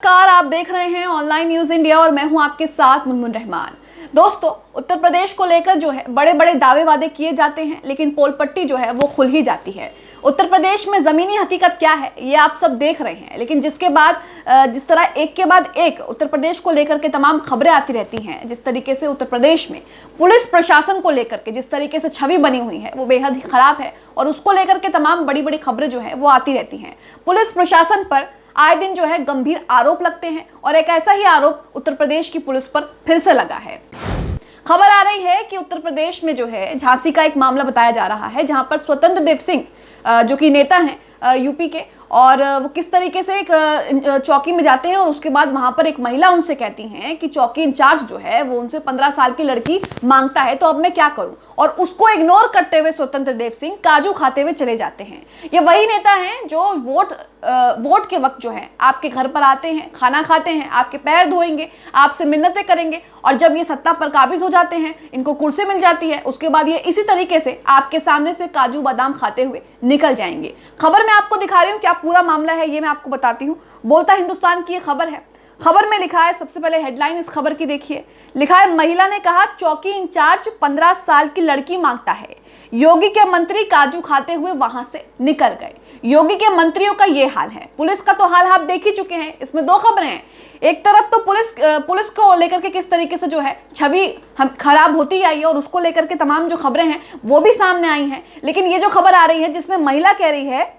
नमस्कार, आप देख रहे हैं ऑनलाइन न्यूज इंडिया और मैं हूं आपके साथ मुनमुन रहमान। दोस्तों, उत्तर प्रदेश को लेकर जो है बड़े बड़े दावे वादे किए जाते हैं, लेकिन पोल पट्टी जो है वो खुल ही जाती है। उत्तर प्रदेश में जमीनी हकीकत क्या है ये आप सब देख रहे हैं, लेकिन जिसके बाद जिस तरह एक के बाद एक उत्तर प्रदेश को लेकर के तमाम खबरें आती रहती हैं, जिस तरीके से उत्तर प्रदेश में पुलिस प्रशासन को लेकर के जिस तरीके से छवि बनी हुई है वो बेहद ही खराब है और उसको लेकर के तमाम बड़ी बड़ी खबरें जो है वो आती रहती हैं। पुलिस प्रशासन पर आए दिन जो है गंभीर आरोप लगते हैं और एक ऐसा ही आरोप उत्तर प्रदेश की पुलिस पर फिर से लगा है। खबर आ रही है कि उत्तर प्रदेश में जो है झांसी का एक मामला बताया जा रहा है, जहां पर स्वतंत्र देव सिंह जो कि नेता हैं यूपी के, और वो किस तरीके से एक चौकी में जाते हैं और उसके बाद वहां पर एक महिला उनसे कहती हैं कि चौकी इंचार्ज जो है वो उनसे 15 साल की लड़की मांगता है, तो अब मैं क्या करूं। और उसको इग्नोर करते हुए स्वतंत्र देव सिंह काजू खाते हुए चले जाते हैं। ये वही नेता हैं जो वोट के वक्त जो है आपके घर पर आते हैं, खाना खाते हैं, आपके पैर धोएंगे, आपसे मिन्नतें करेंगे, और जब ये सत्ता पर काबिज हो जाते हैं, इनको कुर्सी मिल जाती है, उसके बाद ये इसी तरीके से आपके सामने से काजू बादाम खाते हुए निकल जाएंगे। खबर मैं आपको दिखा रही हूँ, क्या पूरा मामला है ये मैं आपको बताती हूँ। बोलता हिंदुस्तान की ये खबर है। खबर में लिखा है, सबसे पहले हेडलाइन इस खबर की देखिए। लिखा है, महिला ने कहा चौकी इंचार्ज 15 साल की लड़की मांगता है। योगी के मंत्री काजू खाते हुए वहां से निकल गए। योगी के मंत्रियों का ये हाल है। पुलिस का तो हाल आप देख ही चुके हैं। इसमें दो खबरें हैं। एक तरफ तो पुलिस को लेकर के किस तरीके से जो है छवि खराब होती आई है और उसको लेकर के तमाम जो खबरें हैं वो भी सामने आई हैं, लेकिन ये जो खबर आ रही है जिसमें महिला कह रही है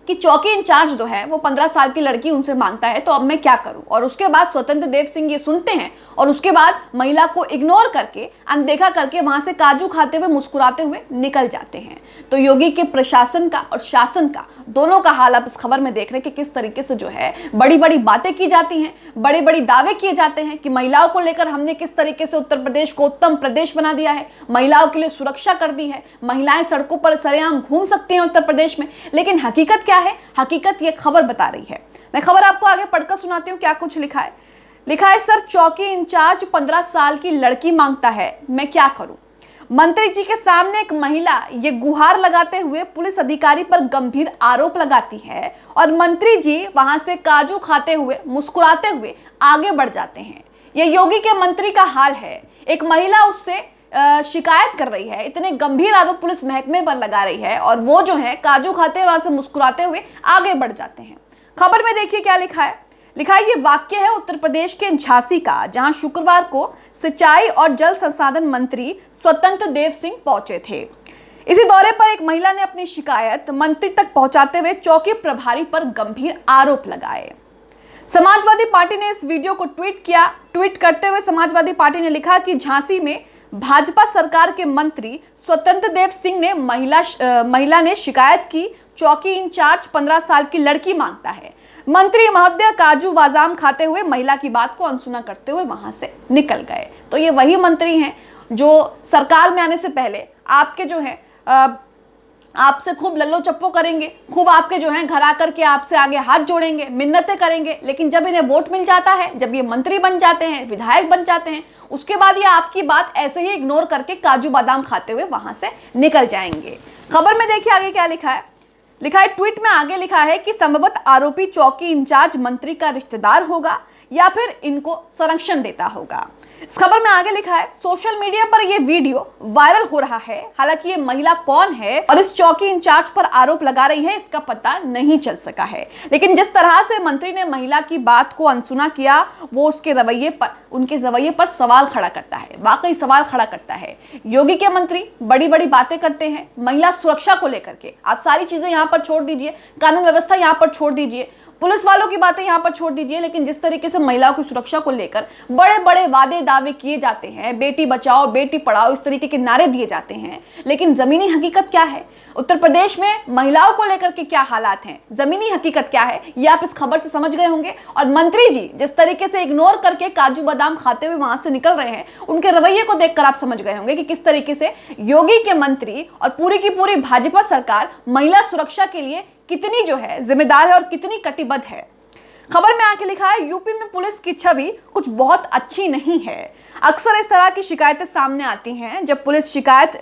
कि चौकी इंचार्ज जो है वो 15 साल की लड़की उनसे मांगता है, तो अब मैं क्या करूं। और उसके बाद स्वतंत्र देव सिंह ये सुनते हैं और उसके बाद महिला को इग्नोर करके, अनदेखा करके वहां से काजू खाते हुए मुस्कुराते हुए निकल जाते हैं। तो योगी के प्रशासन का और शासन का दोनों का हाल आप इस खबर में देख रहे हैं कि किस तरीके से जो है बड़ी बड़ी बातें की जाती हैं, बड़े बड़े दावे किए जाते हैं कि महिलाओं को लेकर हमने किस तरीके से उत्तर प्रदेश को उत्तम प्रदेश बना दिया है, महिलाओं के लिए सुरक्षा कर दी है, महिलाएं सड़कों पर सरेआम घूम सकती हैं उत्तर प्रदेश में। लेकिन हकीकत क्या है? हकीकत ये खबर बता रही है। मैं खबर आपको आगे पढ़कर सुनाती हूँ क्या कुछ लिखा है। लिखा है, सर चौकी इंचार्ज 15 साल की लड़की मांगता है, मैं क्या करूं। मंत्री जी के सामने एक महिला ये गुहार लगाते हुए पुलिस अधिकारी पर गंभीर आरोप लगाती है और मंत्री जी वहां से काजू खाते हुए मुस्कुराते हुए आगे बढ़ जाते हैं। ये योगी के मंत्री का हाल है। एक महिला उससे शिकायत कर रही है, इतने गंभीर आरोप पुलिस महकमे पर लगा रही है और वो जो है काजू खाते वहां से मुस्कुराते हुए आगे बढ़ जाते हैं। खबर में देखिए क्या लिखा है। लिखा है, ये वाक्य है उत्तर प्रदेश के झांसी का, जहां शुक्रवार को सिंचाई और जल संसाधन मंत्री स्वतंत्र देव सिंह पहुंचे थे। इसी दौरे पर एक महिला ने अपनी शिकायत मंत्री तक पहुंचाते हुए चौकी प्रभारी पर गंभीर आरोप लगाए। समाजवादी पार्टी ने इस वीडियो को ट्वीट किया। ट्वीट करते हुए समाजवादी पार्टी ने लिखा कि झांसी में भाजपा सरकार के मंत्री स्वतंत्र देव सिंह ने महिला ने शिकायत की, चौकी इंचार्ज 15 साल की लड़की मांगता है। मंत्री महोदय काजू बादाम खाते हुए महिला की बात को अनसुना करते हुए वहां से निकल गए। तो ये वही मंत्री हैं जो सरकार में आने से पहले आपके जो है आपसे खूब लल्लो चप्पो करेंगे, खूब आपके जो है घर आकर के आपसे आगे हाथ जोड़ेंगे, मिन्नतें करेंगे, लेकिन जब इन्हें वोट मिल जाता है, जब ये मंत्री बन जाते हैं, विधायक बन जाते हैं, उसके बाद ये आपकी बात ऐसे ही इग्नोर करके काजू बादाम खाते हुए वहां से निकल जाएंगे। खबर में देखिए आगे क्या लिखा है। लिखा है, ट्वीट में आगे लिखा है कि संभवतः आरोपी चौकी इंचार्ज मंत्री का रिश्तेदार होगा या फिर इनको संरक्षण देता होगा। इस खबर में आगे लिखा है, सोशल मीडिया पर यह वीडियो वायरल हो रहा है। हालांकि ये महिला कौन है और इस चौकी इंचार्ज पर आरोप लगा रही है इसका पता नहीं चल सका है, लेकिन जिस तरह से मंत्री ने महिला की बात को अनसुना किया वो उनके रवैये पर सवाल खड़ा करता है, वाकई सवाल खड़ा करता है। योगी के मंत्री बड़ी बड़ी बातें करते हैं महिला सुरक्षा को लेकर के। आप सारी चीजें यहाँ पर छोड़ दीजिए, कानून व्यवस्था यहाँ पर छोड़ दीजिए, पुलिस वालों की बातें यहाँ पर छोड़ दीजिए, लेकिन जिस तरीके से महिलाओं की सुरक्षा को लेकर बड़े बड़े वादे दावे किए जाते हैं, बेटी बचाओ बेटी पढ़ाओ इस तरीके के नारे दिए जाते हैं, लेकिन जमीनी हकीकत क्या है, उत्तर प्रदेश में महिलाओं को लेकर के क्या हालात हैं, जमीनी हकीकत क्या है, ये आप इस खबर से समझ गए होंगे। और मंत्री जी जिस तरीके से इग्नोर करके काजू बादाम खाते हुए वहां से निकल रहे हैं, उनके रवैये को देखकर आप समझ गए होंगे कि किस तरीके से योगी के मंत्री और पूरी की पूरी भाजपा सरकार महिला सुरक्षा के लिए कितनी जो है जिम्मेदार है और कितनी कटिबद्ध है। खबर में आके लिखा है, यूपी में पुलिस की छवि कुछ बहुत अच्छी नहीं है। अक्सर इस तरह की शिकायतें सामने आती हैं जब पुलिस शिकायत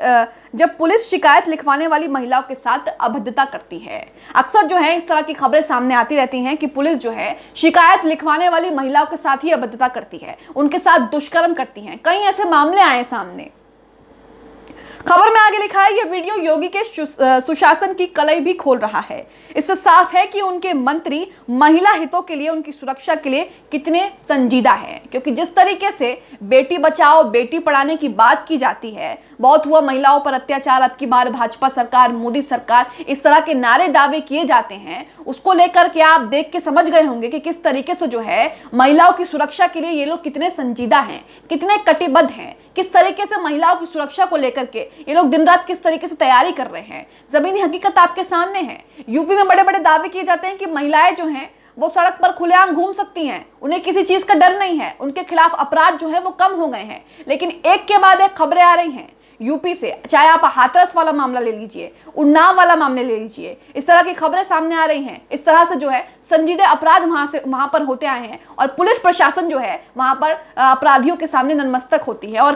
जब पुलिस शिकायत लिखवाने वाली महिलाओं के साथ अभद्रता करती है। अक्सर जो है इस तरह की खबरें सामने आती रहती हैं कि पुलिस जो है शिकायत लिखवाने वाली महिलाओं के साथ ही अभद्रता करती है, उनके साथ दुष्कर्म करती है। कई ऐसे मामले आए सामने। खबर में आगे लिखा है, यह वीडियो योगी के सुशासन की कलई भी खोल रहा है। इससे साफ है कि उनके मंत्री महिला हितों के लिए, उनकी सुरक्षा के लिए कितने संजीदा हैं। क्योंकि जिस तरीके से बेटी बचाओ बेटी पढ़ाने की बात की जाती है, बहुत हुआ महिलाओं पर अत्याचार, अब की बार भाजपा सरकार, मोदी सरकार, इस तरह के नारे दावे किए जाते हैं, उसको लेकर के आप देख के समझ गए होंगे कि किस तरीके से जो है महिलाओं की सुरक्षा के लिए ये लोग कितने संजीदा हैं, कितने कटिबद्ध हैं, किस तरीके से महिलाओं की सुरक्षा को लेकर के ये लोग दिन रात किस तरीके से तैयारी कर रहे हैं। जमीनी हकीकत आपके सामने है। यूपी में बड़े बड़े दावे किए जाते हैं कि महिलाएं जो हैं वो सड़क पर खुलेआम घूम सकती हैं, उन्हें किसी चीज का डर नहीं है, उनके खिलाफ अपराध जो है वो कम हो गए हैं। लेकिन एक के बाद एक खबरें आ रही हैं यूपी से, चाहे आप हाथरस वाला मामला ले लीजिए, उन्नाव वाला मामला ले लीजिए, इस तरह की खबरें सामने आ रही हैं। इस तरह से जो है संजीदे अपराध वहां पर होते आए हैं और पुलिस प्रशासन जो है वहां पर अपराधियों के सामने नतमस्तक होती है। और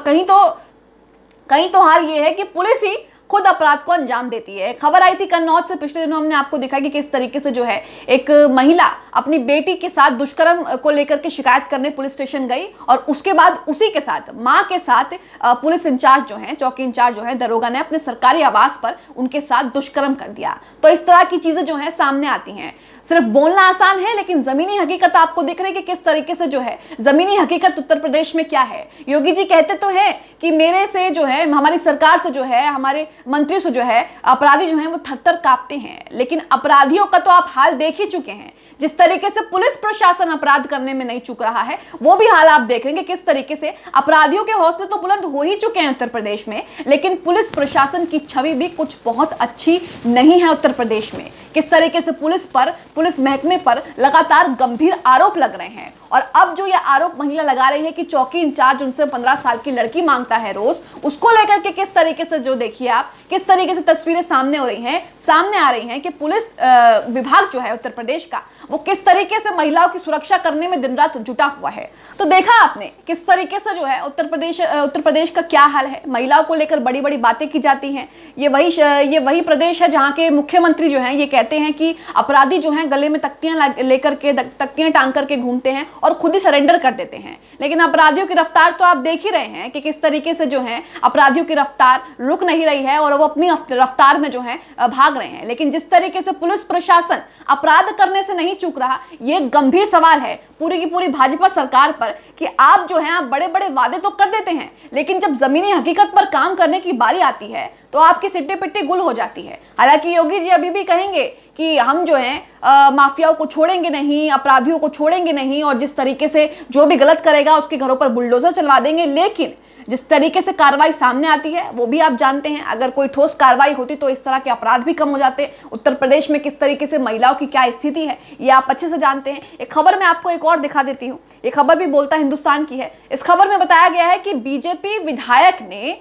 कहीं तो हाल ये है कि पुलिस ही खुद अपराध को अंजाम देती है। खबर आई थी कन्नौज से, पिछले दिनों हमने आपको दिखाया कि किस तरीके से जो है एक महिला अपनी बेटी के साथ दुष्कर्म को लेकर के शिकायत करने पुलिस स्टेशन गई और उसके बाद उसी के साथ मां के साथ पुलिस इंचार्ज जो है, चौकी इंचार्ज जो है, दरोगा ने अपने सरकारी आवास पर उनके साथ दुष्कर्म कर दिया। तो इस तरह की चीजें जो है सामने आती हैं। सिर्फ बोलना आसान है, लेकिन जमीनी हकीकत आपको दिख रही है कि किस तरीके से जो है जमीनी हकीकत उत्तर प्रदेश में क्या है। योगी जी कहते तो हैं कि मेरे से जो है, हमारी सरकार से जो है, हमारे मंत्री से जो है अपराधी जो है वो थर-थर कांपते हैं। लेकिन अपराधियों का तो आप हाल देख ही चुके हैं। जिस तरीके से पुलिस प्रशासन अपराध करने में नहीं चूक रहा है, वो भी हाल आप देख रहे हैं कि किस तरीके से अपराधियों के हौसले तो बुलंद हो ही चुके हैं उत्तर प्रदेश में, लेकिन पुलिस प्रशासन की छवि भी कुछ बहुत अच्छी नहीं है उत्तर प्रदेश में। किस तरीके से पुलिस महकमे पर लगातार गंभीर आरोप लग रहे हैं। और अब जो ये आरोप महिला लगा रही है कि चौकी इंचार्ज उनसे 15 साल की लड़की मांगता है रोज, उसको लेकर के किस तरीके से जो देखिए आप किस तरीके से तस्वीरें सामने आ रही हैं कि पुलिस विभाग जो है उत्तर प्रदेश का, वो किस तरीके से महिलाओं की सुरक्षा करने में दिन रात जुटा हुआ है। तो देखा आपने किस तरीके से जो है उत्तर प्रदेश का क्या हाल है। महिलाओं को लेकर बड़ी बड़ी बातें की जाती हैं। ये वही प्रदेश है जहाँ के मुख्यमंत्री जो हैं ये कहते हैं कि अपराधी जो हैं गले में तख्तियां टांग करके घूमते हैं और खुद ही सरेंडर कर देते हैं। लेकिन अपराधियों की रफ्तार तो आप देख ही रहे हैं कि किस तरीके से जो है अपराधियों की रफ्तार रुक नहीं रही है और वो अपनी रफ्तार में जो है भाग रहे हैं। लेकिन जिस तरीके से पुलिस प्रशासन अपराध करने से नहीं चूक रहा, ये गंभीर सवाल है पूरी की पूरी भाजपा सरकार पर कि आप जो है आप बड़े बड़े वादे तो कर देते हैं, लेकिन जब जमीनी हकीकत पर काम करने की बारी आती है तो आपकी सिट्टी पिट्टी गुल हो जाती है। हालांकि योगी जी अभी भी कहेंगे कि हम जो है माफियाओं को छोड़ेंगे नहीं, अपराधियों को छोड़ेंगे नहीं, और जिस तरीके से जो भी गलत करेगा उसके घरों पर बुलडोजर चलवा देंगे। लेकिन जिस तरीके से कार्रवाई सामने आती है वो भी आप जानते हैं। अगर कोई ठोस कार्रवाई होती तो इस तरह के अपराध भी कम हो जाते। उत्तर प्रदेश में किस तरीके से महिलाओं की क्या स्थिति है ये आप अच्छे से जानते हैं। एक खबर मैं आपको एक और दिखा देती हूँ। ये खबर भी बोलता हिंदुस्तान की है। इस खबर में बताया गया है कि बीजेपी विधायक ने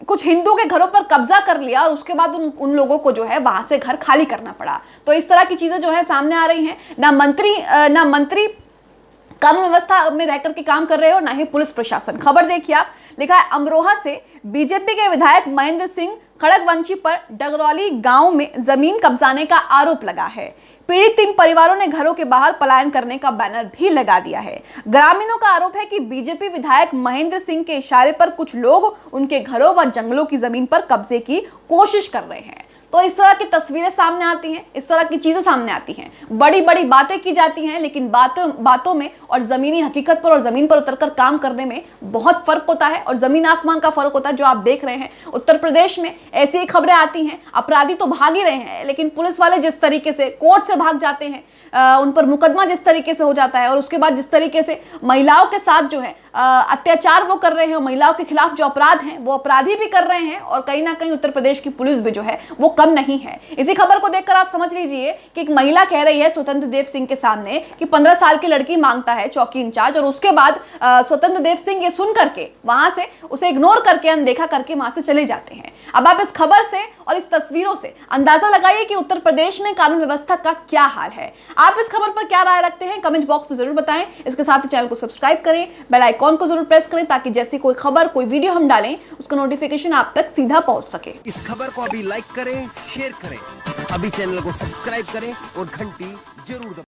कुछ हिंदू के घरों पर कब्जा कर लिया और उसके बाद उन लोगों को जो है वहां से घर खाली करना पड़ा। तो इस तरह की चीजें जो है सामने आ रही हैं। ना मंत्री कानून व्यवस्था में रहकर के काम कर रहे हो, ना ही पुलिस प्रशासन। खबर देखिए आप, लिखा है अमरोहा से बीजेपी के विधायक महेंद्र सिंह खड़गवंशी पर डगरौली गांव में जमीन कब्जाने का आरोप लगा है। पीड़ित 3 परिवारों ने घरों के बाहर पलायन करने का बैनर भी लगा दिया है। ग्रामीणों का आरोप है कि बीजेपी विधायक महेंद्र सिंह के इशारे पर कुछ लोग उनके घरों व जंगलों की जमीन पर कब्जे की कोशिश कर रहे हैं। तो इस तरह की तस्वीरें सामने आती हैं, इस तरह की चीजें सामने आती हैं, बड़ी बड़ी बातें की जाती हैं, लेकिन बातों में और जमीनी हकीकत पर और जमीन पर उतरकर काम करने में बहुत फर्क होता है और जमीन आसमान का फर्क होता है। जो आप देख रहे हैं उत्तर प्रदेश में ऐसी ही खबरें आती हैं। अपराधी तो भाग ही रहे हैं, लेकिन पुलिस वाले जिस तरीके से कोर्ट से भाग जाते हैं, उन पर मुकदमा जिस तरीके से हो जाता है और उसके बाद जिस तरीके से महिलाओं के साथ जो है अत्याचार वो कर रहे हैं, महिलाओं के खिलाफ जो अपराध हैं वो अपराधी भी कर रहे हैं, और कहीं ना कहीं उत्तर प्रदेश की पुलिस भी जो है वो कम नहीं है। इसी खबर को देखकर आप समझ लीजिए कि एक महिला कह रही है स्वतंत्र देव सिंह के सामने कि 15 साल की लड़की मांगता है चौकी इंचार्ज, और उसके बाद स्वतंत्र देव सिंह ये सुन करके वहां से उसे इग्नोर करके, अनदेखा करके वहां से चले जाते हैं। अब आप इस खबर से और इस तस्वीरों से अंदाजा लगाइए कि उत्तर प्रदेश में कानून व्यवस्था का क्या हाल है। आप इस खबर पर क्या राय रखते हैं, कमेंट बॉक्स में जरूर बताएं। इसके साथ ही चैनल को सब्सक्राइब करें, बेल आइकन आइकॉन को जरूर प्रेस करें ताकि जैसी कोई खबर, कोई वीडियो हम डालें उसका नोटिफिकेशन आप तक सीधा पहुंच सके। इस खबर को अभी लाइक करें, शेयर करें, अभी चैनल को सब्सक्राइब करें और घंटी जरूर दबाएं।